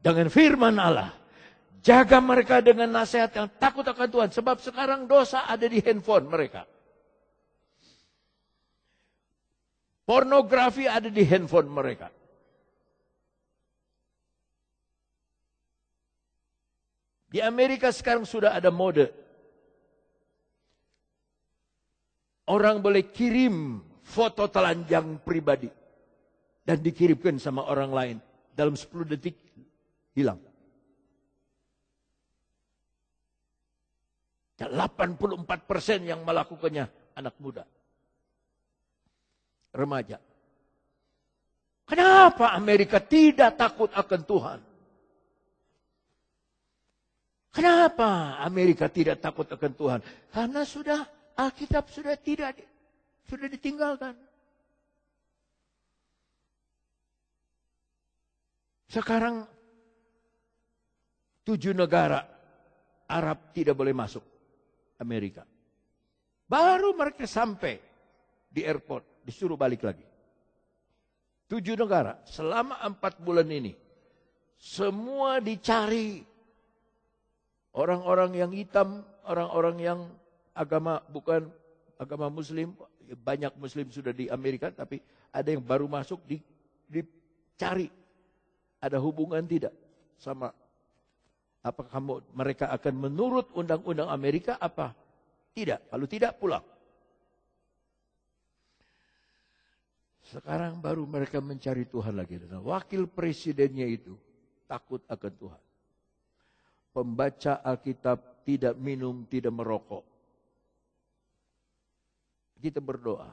dengan firman Allah. Jaga mereka dengan nasihat yang takut akan Tuhan. Sebab sekarang dosa ada di handphone mereka. Pornografi ada di handphone mereka. Di Amerika sekarang sudah ada mode. Orang boleh kirim foto telanjang pribadi. Dan dikirimkan sama orang lain. Dalam 10 detik hilang. Dan 84% yang melakukannya anak muda. Remaja. Kenapa Amerika tidak takut akan Tuhan? Kenapa Amerika tidak takut akan Tuhan? Karena Alkitab sudah ditinggalkan. Sekarang 7 negara Arab tidak boleh masuk Amerika. Baru mereka sampai di airport, disuruh balik lagi. 7 negara selama 4 bulan ini. Semua dicari. Orang-orang yang hitam, orang-orang yang bukan agama Muslim, banyak Muslim sudah di Amerika, tapi ada yang baru masuk dicari. Ada hubungan tidak sama apakah mereka akan menurut undang-undang Amerika apa tidak? Kalau tidak pulang. Sekarang baru mereka mencari Tuhan lagi. Wakil presidennya itu takut akan Tuhan. Pembaca Alkitab, tidak minum, tidak merokok. Kita berdoa.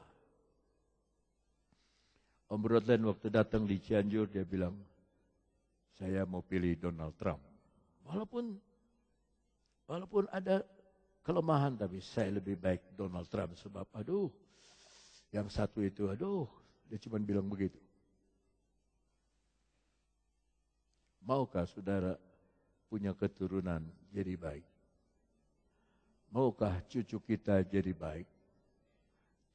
Om Rodlan waktu datang di Cianjur, dia bilang, saya mau pilih Donald Trump. Walaupun ada kelemahan, tapi saya lebih baik Donald Trump. Sebab yang satu itu, dia cuma bilang begitu. Maukah saudara punya keturunan jadi baik? Maukah cucu kita jadi baik?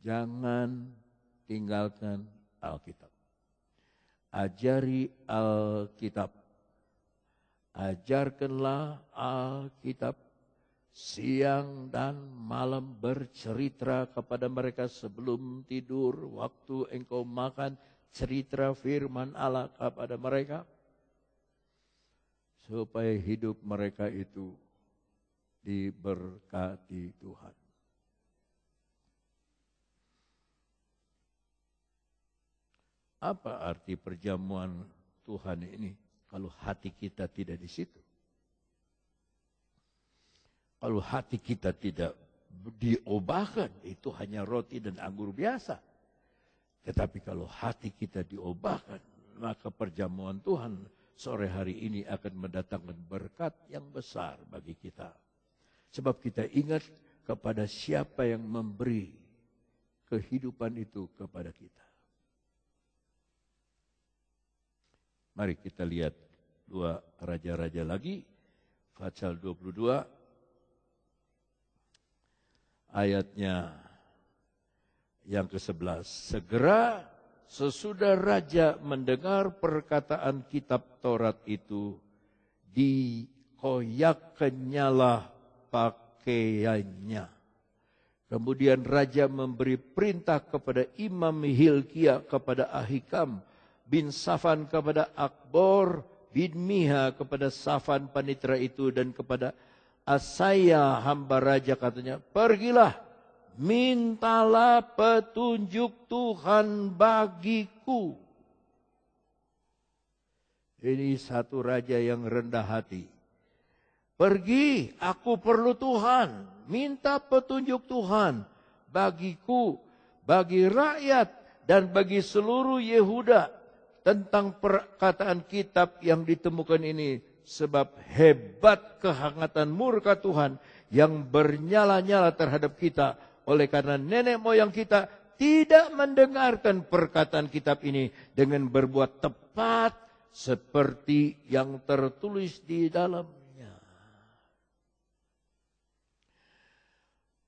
Jangan tinggalkan Alkitab. Ajari Alkitab. Ajarkanlah Alkitab. Siang dan malam bercerita kepada mereka sebelum tidur. Waktu engkau makan, cerita firman Allah kepada mereka. Supaya hidup mereka itu diberkati Tuhan. Apa arti perjamuan Tuhan ini kalau hati kita tidak di situ? Kalau hati kita tidak diubahkan, itu hanya roti dan anggur biasa. Tetapi kalau hati kita diubahkan, maka perjamuan Tuhan sore hari ini akan mendatangkan berkat yang besar bagi kita. Sebab kita ingat kepada siapa yang memberi kehidupan itu kepada kita. Mari kita lihat 2 raja-raja lagi. Pasal 22. Ayatnya yang ke-11. Segera sesudah raja mendengar perkataan kitab Taurat itu, dikoyakkannyalah pakaiannya. Kemudian raja memberi perintah kepada Imam Hilkia, kepada Ahikam bin Safan, kepada Akbor bin Miha, kepada Safan panitera itu, dan kepada Asaya hamba raja, katanya, pergilah, mintalah petunjuk Tuhan bagiku. Ini satu raja yang rendah hati. Pergi, aku perlu Tuhan. Minta petunjuk Tuhan bagiku, bagi rakyat, dan bagi seluruh Yehuda tentang perkataan kitab yang ditemukan ini. Sebab hebat kehangatan murka Tuhan yang bernyala-nyala terhadap kita. Oleh karena nenek moyang kita tidak mendengarkan perkataan kitab ini dengan berbuat tepat seperti yang tertulis di dalamnya.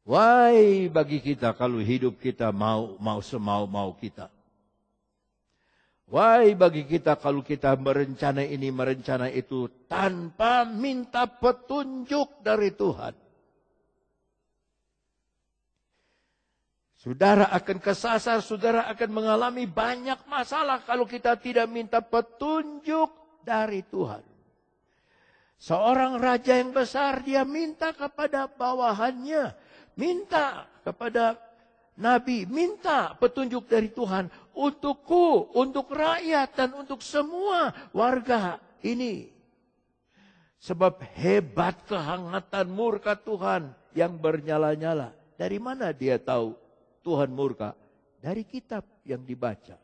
Why bagi kita kalau hidup kita mau semau-mau kita. Wahai bagi kita kalau kita merencana ini, merencana itu tanpa minta petunjuk dari Tuhan. Saudara akan kesasar, saudara akan mengalami banyak masalah kalau kita tidak minta petunjuk dari Tuhan. Seorang raja yang besar, dia minta kepada bawahannya, minta kepada nabi, minta petunjuk dari Tuhan untukku, untuk rakyat, dan untuk semua warga ini. Sebab hebat kehangatan murka Tuhan yang bernyala-nyala. Dari mana dia tahu Tuhan murka? Dari kitab yang dibaca.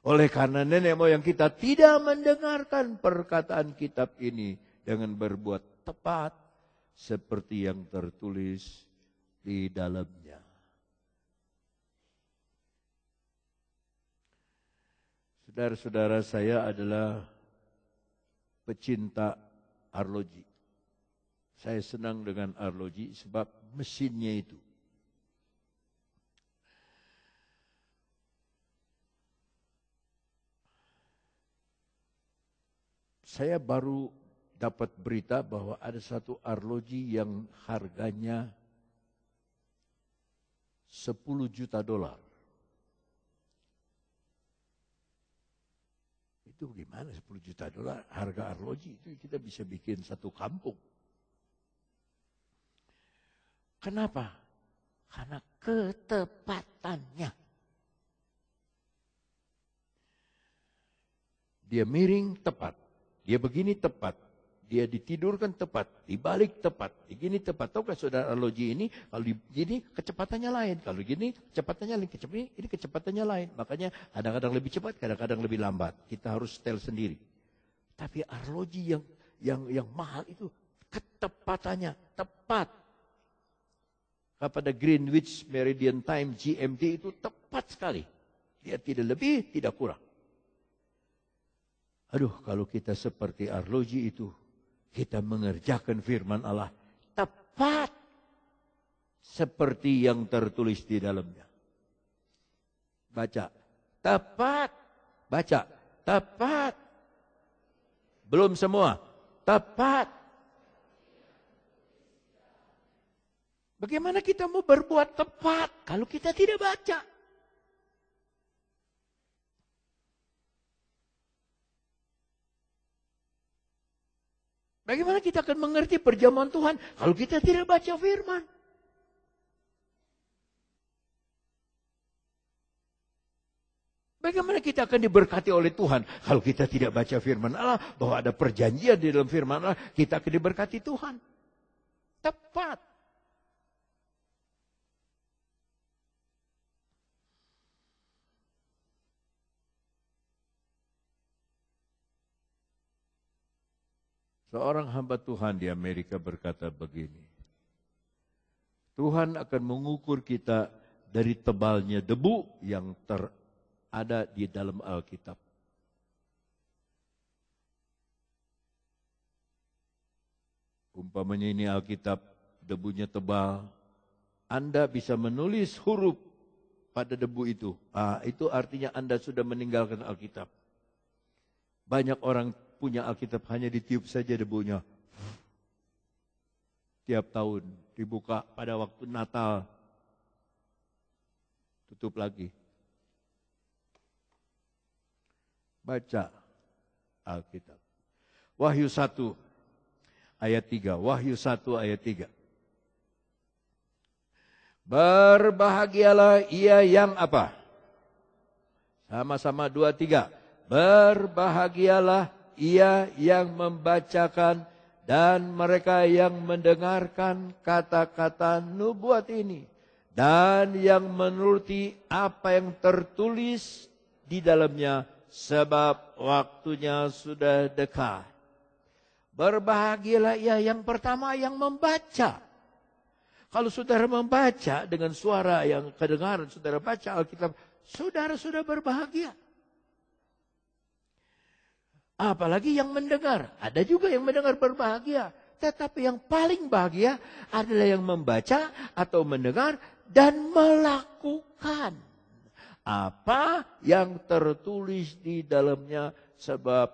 Oleh karena nenek moyang kita tidak mendengarkan perkataan kitab ini dengan berbuat tepat seperti yang tertulis di dalamnya. Saudara-saudara, saya adalah pecinta arloji. Saya senang dengan arloji sebab mesinnya itu. Saya baru dapat berita bahwa ada satu arloji yang harganya $10 juta. Itu gimana $10 juta? Harga arloji itu kita bisa bikin satu kampung. Kenapa? Karena ketepatannya. Dia miring tepat. Dia begini tepat, dia ditidurkan tepat, dibalik tepat, begini tepat. Tahukah saudara arloji ini, kalau begini kecepatannya lain, kalau gini kecepatannya lain, ini kecepatannya lain. Makanya kadang-kadang lebih cepat, kadang-kadang lebih lambat. Kita harus setel sendiri. Tapi arloji yang mahal itu ketepatannya tepat. Kepada Greenwich Meridian Time GMT itu tepat sekali. Dia tidak lebih, tidak kurang. Aduh, kalau kita seperti arloji itu, kita mengerjakan firman Allah tepat seperti yang tertulis di dalamnya. Baca, tepat. Baca, tepat. Belum semua, tepat. Bagaimana kita mau berbuat tepat kalau kita tidak baca? Bagaimana kita akan mengerti perjamuan Tuhan kalau kita tidak baca firman? Bagaimana kita akan diberkati oleh Tuhan kalau kita tidak baca firman Allah, bahwa ada perjanjian di dalam firman Allah, kita akan diberkati Tuhan. Tepat. Seorang hamba Tuhan di Amerika berkata begini, Tuhan akan mengukur kita dari tebalnya debu yang ada di dalam Alkitab. Umpamanya ini Alkitab, debunya tebal, Anda bisa menulis huruf pada debu itu. Itu artinya Anda sudah meninggalkan Alkitab. Banyak orang punya Alkitab hanya ditiup saja debunya. Tiap tahun dibuka pada waktu Natal. Tutup lagi. Baca Alkitab. Wahyu 1 ayat 3. Wahyu 1 ayat 3. Berbahagialah ia yang apa? Sama-sama 2, 3. Berbahagialah ia yang membacakan dan mereka yang mendengarkan kata-kata nubuat ini. Dan yang menuruti apa yang tertulis di dalamnya, sebab waktunya sudah dekat. Berbahagialah ia yang pertama yang membaca. Kalau saudara membaca dengan suara yang kedengaran, saudara baca Alkitab, saudara sudah berbahagia. Apalagi yang mendengar. Ada juga yang mendengar berbahagia. Tetapi yang paling bahagia adalah yang membaca atau mendengar dan melakukan apa yang tertulis di dalamnya, sebab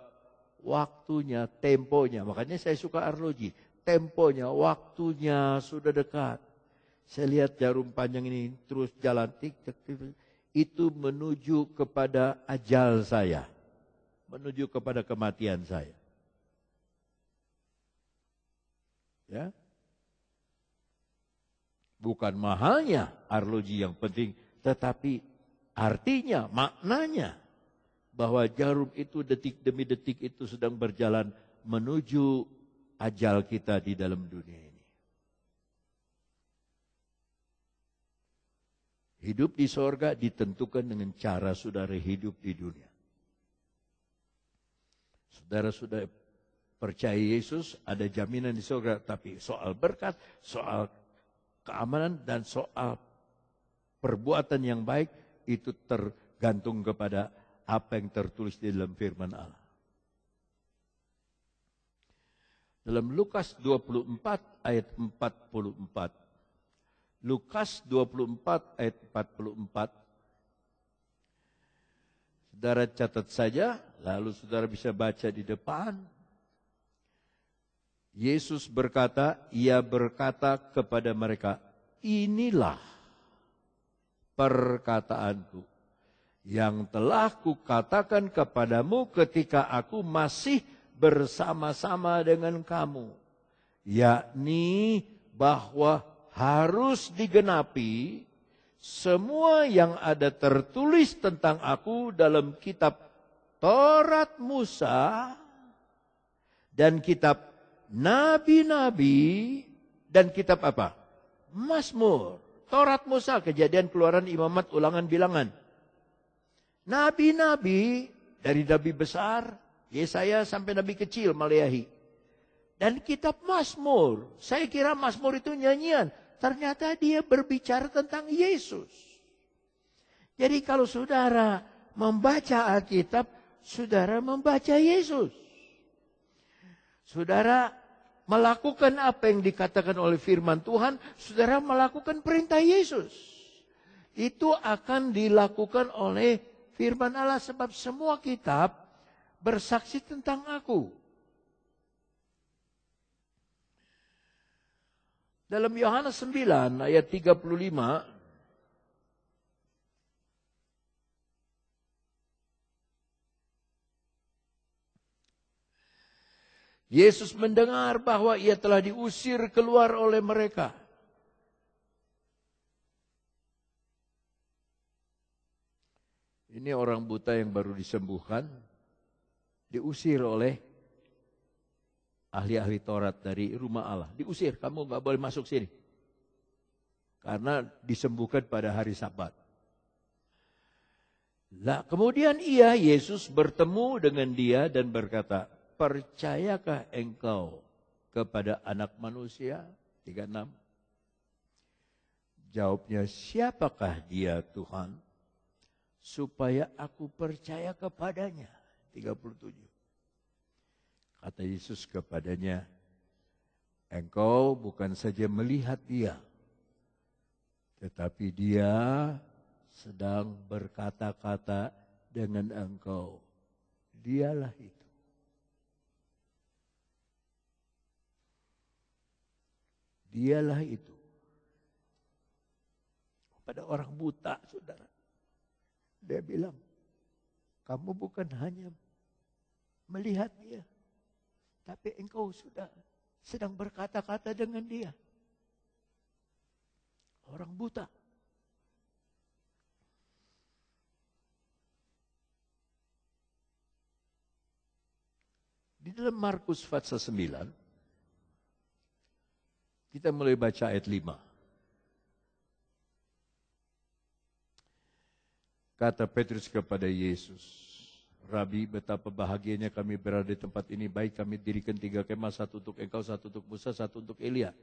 waktunya, temponya. Makanya saya suka arloji. Temponya, waktunya sudah dekat. Saya lihat jarum panjang ini terus jalan. Itu menuju kepada ajal saya. Menuju kepada kematian saya. Ya. Bukan mahalnya arloji yang penting, tetapi artinya, maknanya, bahwa jarum itu detik demi detik itu sedang berjalan menuju ajal kita di dalam dunia ini. Hidup di sorga ditentukan dengan cara saudara hidup di dunia. Saudara sudah percaya Yesus, ada jaminan di sorga, tapi soal berkat, soal keamanan, dan soal perbuatan yang baik, itu tergantung kepada apa yang tertulis di dalam firman Allah. Dalam Lukas 24 ayat 44. Lukas 24 ayat 44. Saudara catat saja, lalu saudara bisa baca di depan. Yesus berkata, ia berkata kepada mereka, inilah perkataanku yang telah kukatakan kepadamu ketika aku masih bersama-sama dengan kamu, yakni bahwa harus digenapi semua yang ada tertulis tentang aku dalam kitab Taurat Musa dan kitab Nabi-Nabi dan kitab apa? Mazmur. Taurat Musa, Kejadian, Keluaran, Imamat, Ulangan, Bilangan. Nabi-nabi, dari nabi besar, Yesaya sampai nabi kecil, Maleahi. Dan kitab Mazmur, saya kira Mazmur itu nyanyian. Ternyata dia berbicara tentang Yesus. Jadi kalau saudara membaca Alkitab, saudara membaca Yesus. Saudara melakukan apa yang dikatakan oleh firman Tuhan, saudara melakukan perintah Yesus. Itu akan dilakukan oleh firman Allah, sebab semua kitab bersaksi tentang aku. Dalam Yohanes 9 ayat 35, Yesus mendengar bahwa ia telah diusir keluar oleh mereka. Ini orang buta yang baru disembuhkan, diusir oleh ahli-ahli Taurat dari rumah Allah. Diusir, kamu gak boleh masuk sini. Karena disembuhkan pada hari Sabat. Lah, kemudian Yesus bertemu dengan dia dan berkata, percayakah engkau kepada anak manusia? 36. Jawabnya, siapakah dia Tuhan? Supaya aku percaya kepadanya. 37. Kata Yesus kepadanya, engkau bukan saja melihat dia, tetapi dia sedang berkata-kata dengan engkau. Dialah itu. Dialah itu. Pada orang buta, saudara. Dia bilang, kamu bukan hanya melihat dia, tapi engkau sudah sedang berkata-kata dengan dia. Orang buta. Di dalam Markus pasal 9, kita mulai baca ayat 5. Kata Petrus kepada Yesus, Rabi, betapa bahagianya kami berada di tempat ini. Baik kami dirikan 3 kemah, 1 untuk engkau, 1 untuk Musa, 1 untuk Elia.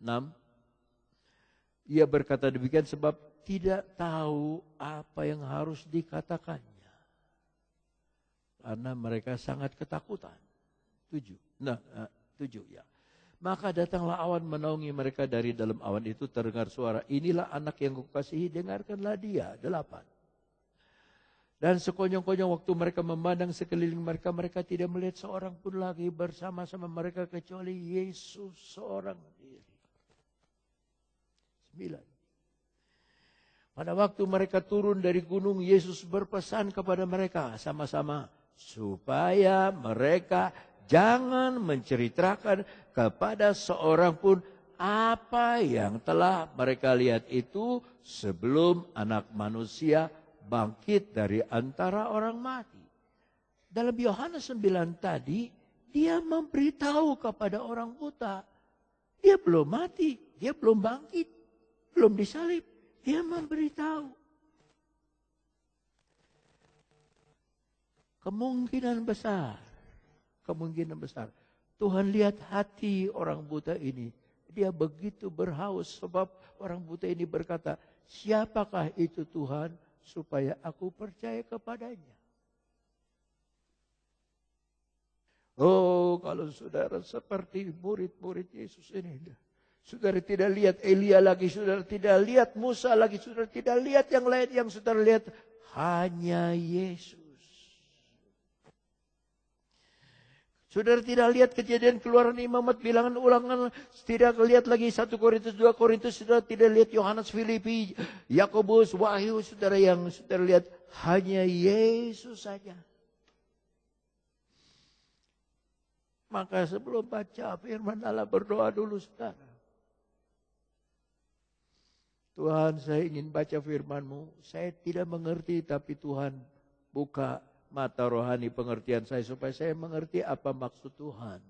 6. Ia berkata demikian sebab tidak tahu apa yang harus dikatakannya. Karena mereka sangat ketakutan. 7. 7 ya. Maka datanglah awan menaungi mereka, dari dalam awan itu terdengar suara, inilah anak yang kukasihi, dengarkanlah dia. 8. Dan sekonyong-konyong waktu mereka memandang sekeliling mereka, mereka tidak melihat seorang pun lagi bersama-sama mereka kecuali Yesus seorang diri. 9. Pada waktu mereka turun dari gunung, Yesus berpesan kepada mereka sama-sama supaya mereka jangan menceritakan kepada seorang pun apa yang telah mereka lihat itu sebelum Anak Manusia bangkit dari antara orang mati. Dalam Yohanes 9 tadi, dia memberitahu kepada orang buta. Dia belum mati, dia belum bangkit, belum disalib. Dia memberitahu. Kemungkinan besar, Tuhan lihat hati orang buta ini. Dia begitu berhaus sebab orang buta ini berkata, siapakah itu Tuhan supaya aku percaya kepadanya. Oh, kalau saudara seperti murid-murid Yesus ini. Saudara tidak lihat Elia lagi, saudara tidak lihat Musa lagi, saudara tidak lihat yang lain, yang saudara lihat hanya Yesus. Saudara tidak lihat Kejadian, Keluaran, Imamat, Bilangan, Ulangan, tidak lihat lagi 1 Korintus, 2 Korintus, saudara tidak lihat Yohanes, Filipi, Yakobus, Wahyu, saudara yang saudara lihat hanya Yesus saja. Maka sebelum baca firman Allah berdoa dulu saudara. Tuhan, saya ingin baca firman-Mu, saya tidak mengerti tapi Tuhan buka mata rohani pengertian saya supaya saya mengerti apa maksud Tuhan.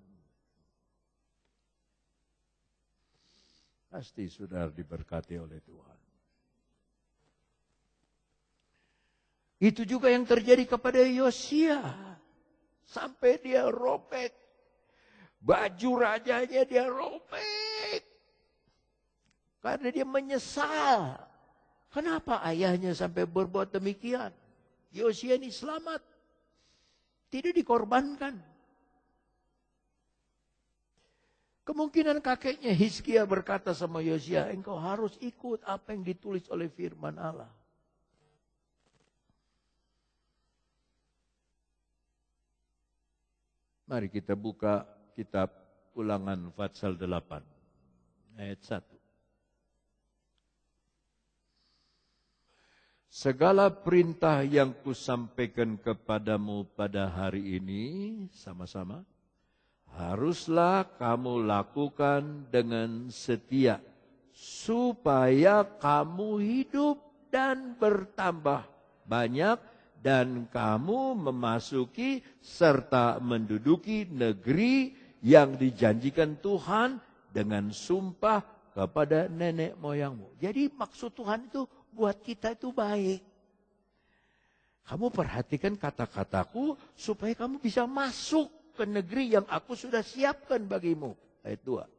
Pasti saudara diberkati oleh Tuhan. Itu juga yang terjadi kepada Yosia. Sampai dia robek. Baju rajanya dia robek. Karena dia menyesal. Kenapa ayahnya sampai berbuat demikian? Yosia ini selamat. Tidak dikorbankan. Kemungkinan kakeknya Hizkia berkata sama Yosia, engkau harus ikut apa yang ditulis oleh firman Allah. Mari kita buka kitab Ulangan pasal 8 ayat 1. Segala perintah yang kusampaikan kepadamu pada hari ini, sama-sama, haruslah kamu lakukan dengan setia, supaya kamu hidup dan bertambah banyak, dan kamu memasuki serta menduduki negeri yang dijanjikan Tuhan dengan sumpah kepada nenek moyangmu. Jadi maksud Tuhan itu buat kita itu baik. Kamu perhatikan kata-kataku supaya kamu bisa masuk ke negeri yang aku sudah siapkan bagimu. Ayat 2.